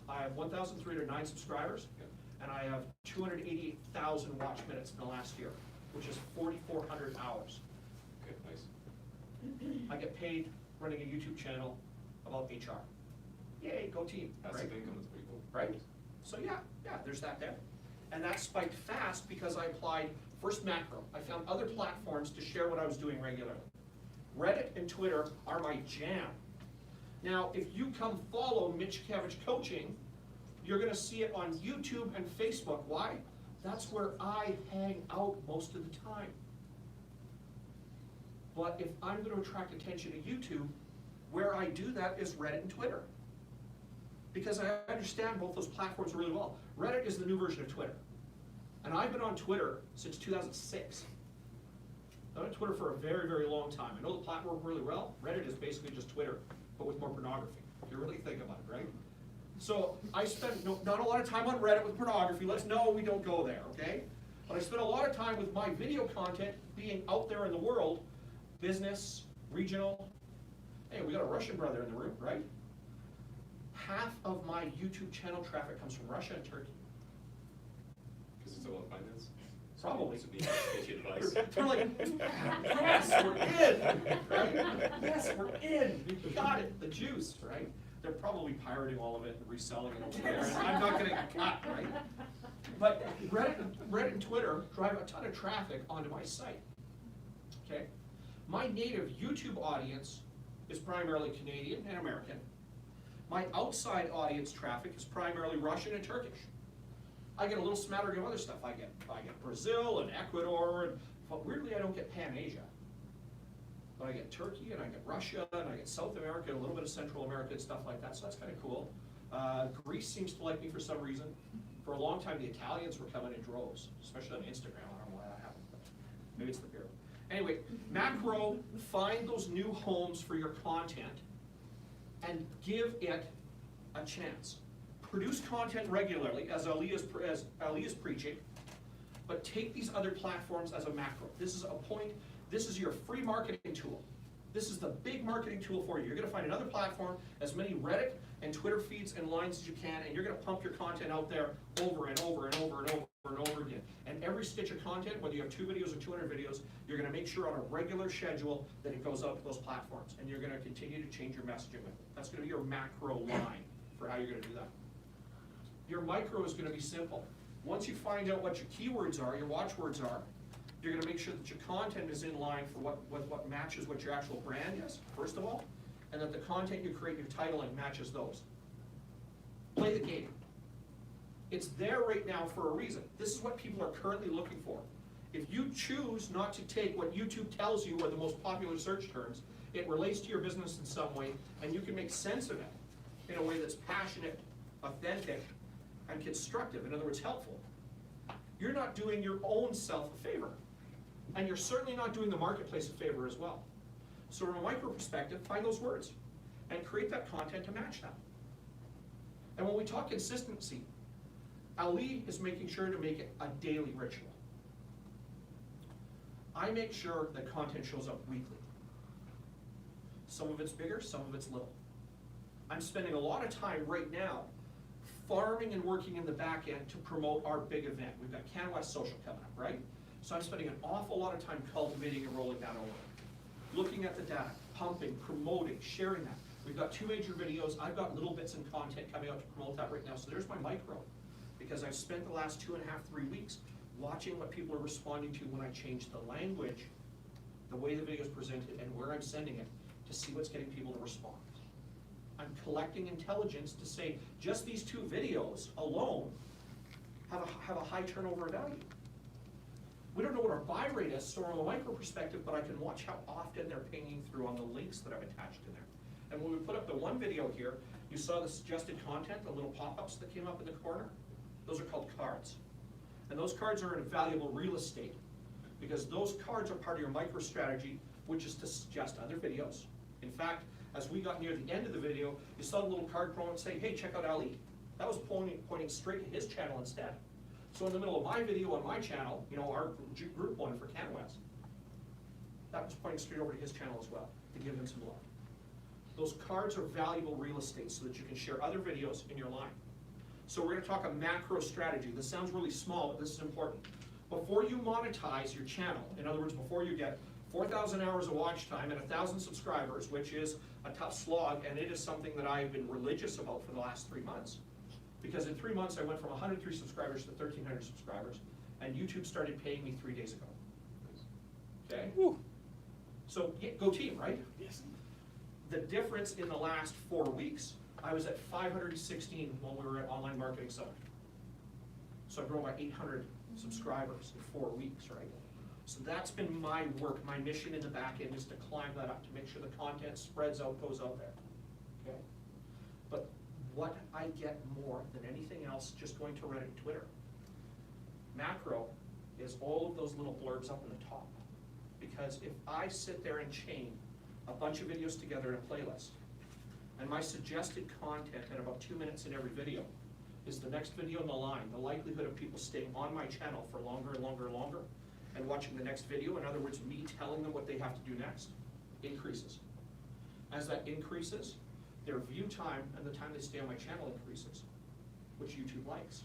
I have 1,309 subscribers, and I have 288,000 watch minutes in the last year, which is 4,400 hours. Okay, nice. I get paid running a YouTube channel about HR. Yay, go team, Passive right? income is pretty cool. Right? So yeah, there's that there. And that spiked fast because I applied first macro. I found other platforms to share what I was doing regularly. Reddit and Twitter are my jam. Now, if you come follow Mitch Cammidge Coaching, you're gonna see it on YouTube and Facebook. Why? That's where I hang out most of the time. But if I'm gonna attract attention to YouTube, where I do that is Reddit and Twitter. Because I understand both those platforms really well. Reddit is the new version of Twitter. And I've been on Twitter since 2006. I've been on Twitter for a very, very long time. I know the platform really well. Reddit is basically just Twitter, but with more pornography, if you really think about it, right? So I spent not a lot of time on Reddit with pornography. We don't go there, okay? But I spent a lot of time with my video content being out there in the world, business, regional. Hey, we got a Russian brother in the room, right? Half of my YouTube channel traffic comes from Russia and Turkey. Because it's all about finance? Probably. So maybe get you advice. They're like, yes, we're in, right? Yes, we're in, we got it, the juice, right? They're probably pirating all of it and reselling it over there, and I'm not gonna get cut, right? But Reddit and Twitter drive a ton of traffic onto my site, okay? My native YouTube audience is primarily Canadian and American. My outside audience traffic is primarily Russian and Turkish. I get a little smattering of other stuff. I get Brazil and Ecuador, but weirdly I don't get Pan-Asia. But I get Turkey and I get Russia and I get South America and a little bit of Central America and stuff like that, so that's kind of cool. Greece seems to like me for some reason. For a long time the Italians were coming in droves, especially on Instagram. I don't know why that happened, but maybe it's the beer. Anyway, macro, find those new homes for your content and give it a chance. Produce content regularly, as Ali is preaching, but take these other platforms as a macro. This is your free marketing tool. This is the big marketing tool for you. You're gonna find another platform, as many Reddit and Twitter feeds and lines as you can, and you're gonna pump your content out there over and over and over and over and over again. And every stitch of content, whether you have 2 videos or 200 videos, you're gonna make sure on a regular schedule that it goes out to those platforms, and you're gonna continue to change your messaging with it. That's gonna be your macro line for how you're gonna do that. Your micro is gonna be simple. Once you find out what your keywords are, your watchwords are, you're gonna make sure that your content is in line for what matches what your actual brand is, first of all, and that the content you create, your titling matches those. Play the game. It's there right now for a reason. This is what people are currently looking for. If you choose not to take what YouTube tells you are the most popular search terms, it relates to your business in some way, and you can make sense of it in a way that's passionate, authentic, and constructive, in other words, helpful. You're not doing your own self a favor. And you're certainly not doing the marketplace a favor as well. So from a micro perspective, find those words and create that content to match them. And when we talk consistency, Ali is making sure to make it a daily ritual. I make sure that content shows up weekly. Some of it's bigger, some of it's little. I'm spending a lot of time right now farming and working in the back end to promote our big event. We've got CanWest Social coming up, right? So I'm spending an awful lot of time cultivating and rolling that over. Looking at the data, pumping, promoting, sharing that. We've got 2 major videos. I've got little bits and content coming out to promote that right now. So there's my micro. Because I've spent the last 2.5, 3 weeks watching what people are responding to when I change the language, the way the video is presented, and where I'm sending it to see what's getting people to respond. I'm collecting intelligence to say just these 2 videos alone have a high turnover value. We don't know what our buy rate is, so from a micro perspective, but I can watch how often they're pinging through on the links that I've attached in there. And when we put up the one video here, you saw the suggested content, the little pop-ups that came up in the corner. Those are called cards. And those cards are valuable real estate because those cards are part of your micro strategy, which is to suggest other videos. In fact, as we got near the end of the video, you saw the little card promo saying, hey, check out Ali. That was pointing straight to his channel instead. So in the middle of my video on my channel, our group one for CanWest, that was pointing straight over to his channel as well, to give him some love. Those cards are valuable real estate so that you can share other videos in your line. So we're gonna talk a macro strategy. This sounds really small, but this is important. Before you monetize your channel, in other words, before you get 4,000 hours of watch time and 1,000 subscribers, which is a tough slog, and it is something that I've been religious about for the last 3 months. Because in 3 months, I went from 103 subscribers to 1,300 subscribers, and YouTube started paying me 3 days ago. Okay? Woo. So, yeah, go team, right? Yes. The difference in the last 4 weeks, I was at 516 when we were at Online Marketing Summit. So I've grown by 800 subscribers in 4 weeks, right? So that's been my work. My mission in the back end is to climb that up, to make sure the content spreads out, goes out there. Okay? But what I get more than anything else, just going to Reddit and Twitter, macro, is all of those little blurbs up in the top. Because if I sit there and chain a bunch of videos together in a playlist, and my suggested content at about 2 minutes in every video is the next video in the line, the likelihood of people staying on my channel for longer and longer and longer and watching the next video, in other words, me telling them what they have to do next, increases. As that increases, their view time and the time they stay on my channel increases, which YouTube likes.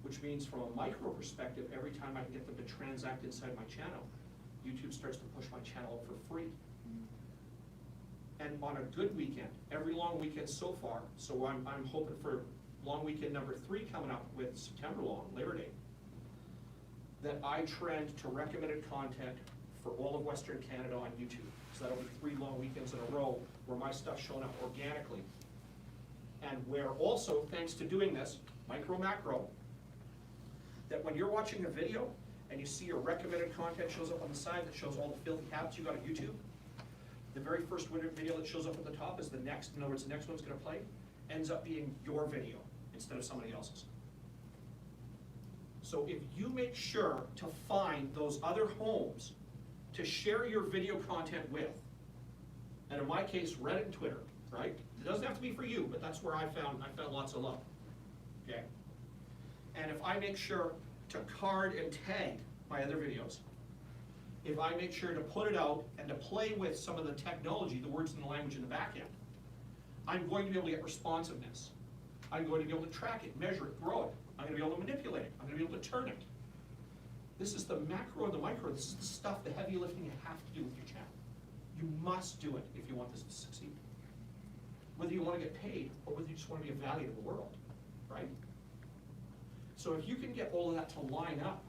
which means from a micro perspective, every time I can get them to transact inside my channel, YouTube starts to push my channel for free. And on a good weekend, every long weekend so far, so I'm hoping for long weekend number 3 coming up with September long, Labor Day, that I trend to recommended content for all of Western Canada on YouTube. So that'll be 3 long weekends in a row where my stuff's showing up organically. And where also, thanks to doing this, micro macro, that when you're watching a video and you see your recommended content shows up on the side that shows all the filthy habits you got on YouTube, the very first video that shows up at the top is the next, in other words, the next one's gonna play, ends up being your video instead of somebody else's. So if you make sure to find those other homes to share your video content with, and in my case, Reddit and Twitter, right? It doesn't have to be for you, but that's where I found lots of love, okay? And if I make sure to card and tag my other videos, if I make sure to put it out and to play with some of the technology, the words and the language in the back end, I'm going to be able to get responsiveness. I'm going to be able to track it, measure it, grow it. I'm going to be able to manipulate it. I'm going to be able to turn it. This is the macro and the micro. This is the stuff, the heavy lifting you have to do with your channel. You must do it if you want this to succeed. Whether you want to get paid or whether you just want to be of value to the world, right? So if you can get all of that to line up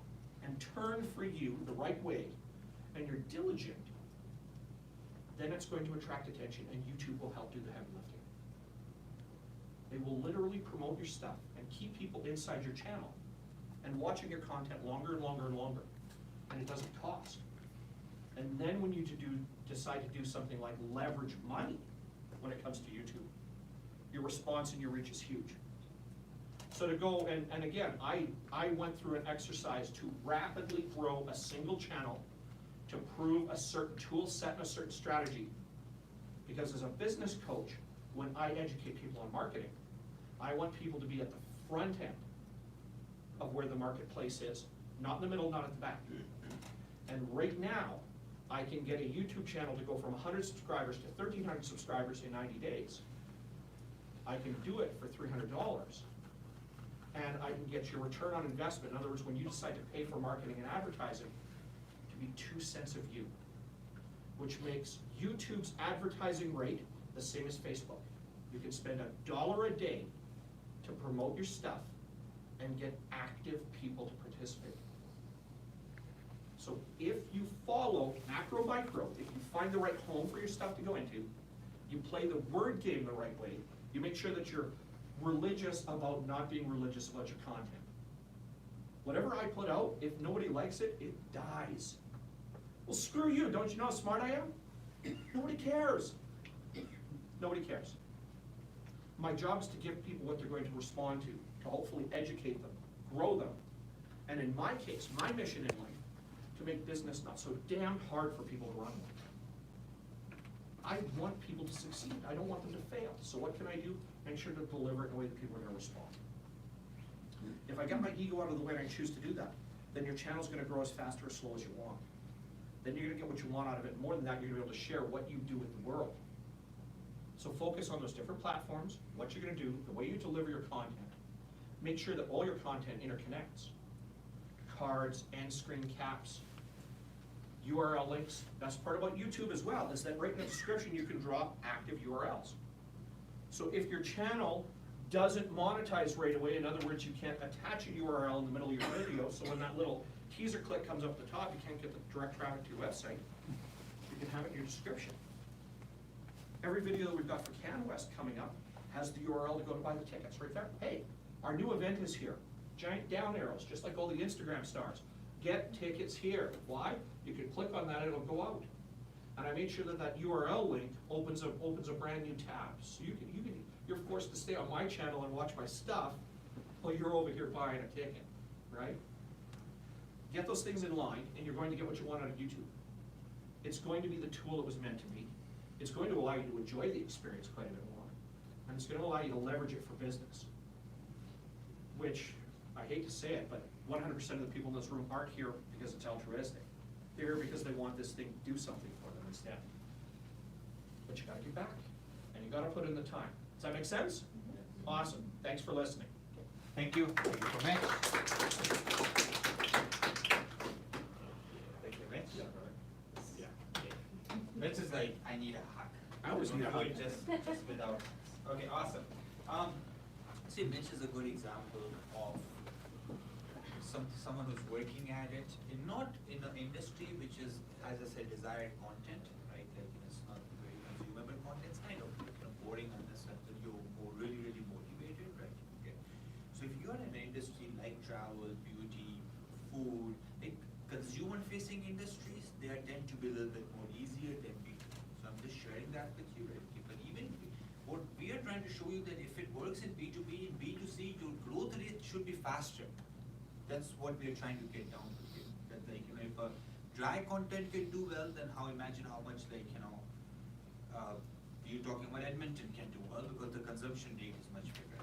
and turn for you the right way, and you're diligent, then it's going to attract attention and YouTube will help do the heavy lifting. They will literally promote your stuff and keep people inside your channel and watching your content longer and longer and longer, and it doesn't cost. And then when you decide to do something like leverage money when it comes to YouTube, your response and your reach is huge. So to go, and again, I went through an exercise to rapidly grow a single channel to prove a certain tool set and a certain strategy. Because as a business coach, when I educate people on marketing, I want people to be at the front end of where the marketplace is, not in the middle, not at the back. And right now, I can get a YouTube channel to go from 100 subscribers to 1,300 subscribers in 90 days. I can do it for $300. And I can get your return on investment. In other words, when you decide to pay for marketing and advertising, to be 2 cents of you, which makes YouTube's advertising rate the same as Facebook. You can spend $1 a day to promote your stuff and get active people to participate. So if you follow macro micro, if you find the right home for your stuff to go into, you play the word game the right way, you make sure that you're religious about not being religious about your content. Whatever I put out, if nobody likes it, it dies. Well, screw you, don't you know how smart I am? Nobody cares. Nobody cares. My job is to give people what they're going to respond to hopefully educate them, grow them, and in my case, my mission in life, to make business not so damn hard for people to run with. I want people to succeed. I don't want them to fail. So what can I do? Make sure to deliver it in a way that people are going to respond. If I get my ego out of the way and I choose to do that, then your channel's going to grow as fast or as slow as you want. Then you're going to get what you want out of it. More than that, you're going to be able to share what you do with the world. So focus on those different platforms, what you're going to do, the way you deliver your content. Make sure that all your content interconnects. Cards, end screen caps, URL links. That's part about YouTube as well, is that right in the description you can drop active URLs. So if your channel doesn't monetize right away, in other words, you can't attach a URL in the middle of your video, so when that little teaser click comes up the top, you can't get the direct traffic to your website, you can have it in your description. Every video that we've got for CanWest coming up has the URL to go to buy the tickets right there. Hey, our new event is here. Giant down arrows, just like all the Instagram stars. Get tickets here. Why? You can click on that, it'll go out. And I made sure that that URL link opens a brand new tab. So you're forced to stay on my channel and watch my stuff while you're over here buying a ticket, right? Get those things in line, and you're going to get what you want out of YouTube. It's going to be the tool it was meant to be. It's going to allow you to enjoy the experience quite a bit more. And it's going to allow you to leverage it for business. Which, I hate to say it, but 100% of the people in this room aren't here because it's altruistic. They're here because they want this thing to do something for them instead. But you gotta give back, and you gotta put in the time. Does that make sense? Awesome, thanks for listening. Thank you for Mitch. Thank you, Mitch. Yeah. Mitch is like, I need a hug. I always need a hug. Just without. Okay, awesome. See, Mitch is a good example of someone who's working at it, not in an industry which is, as I said, desired content, right? Like, it's not very consumable content. It's kind of boring unless until you're really, really motivated, right? Okay. So if you're in an industry like travel, beauty, food, like consumer-facing industries, they tend to be a little bit more easier than B2B. So I'm just sharing that with you, right? But even what we are trying to show you that if it works in B2B, in B2C, your growth rate should be faster. That's what we are trying to get down to here. That like, if a dry content can do well, then imagine how much like, you're talking about Edmonton can do well because the consumption rate is much bigger.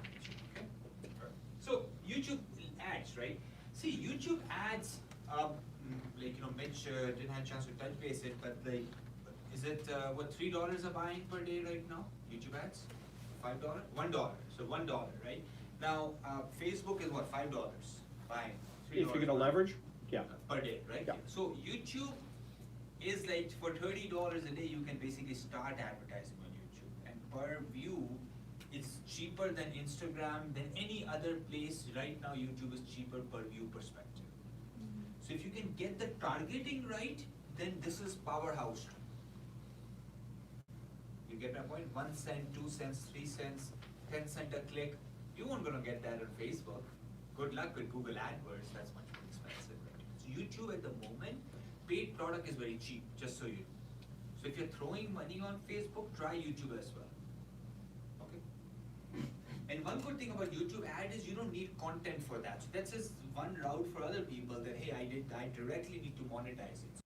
Okay? So YouTube ads, right? See, YouTube ads, Mitch didn't have a chance to touch base it, but like, is it what $3 a buying per day right now? YouTube ads, $5, $1. So $1, right? Now Facebook is what, $5 buying. $3 If you're gonna leverage, yeah. Per day, right? Yeah. So YouTube is like for $30 a day, you can basically start advertising on YouTube, and per view, it's cheaper than Instagram, than any other place. Right now, YouTube is cheaper per view perspective. So if you can get the targeting right, then this is powerhouse. You get my point? 1 cent, 2 cents, 3 cents, 10 cents a click. You weren't gonna get that on Facebook. Good luck with Google AdWords. That's much more expensive. Right? So YouTube at the moment, paid product is very cheap. Just so you know. So if you're throwing money on Facebook, try YouTube as well. Okay. And one good thing about YouTube ad is you don't need content for that. So that's just one route for other people that, hey, I directly need to monetize it.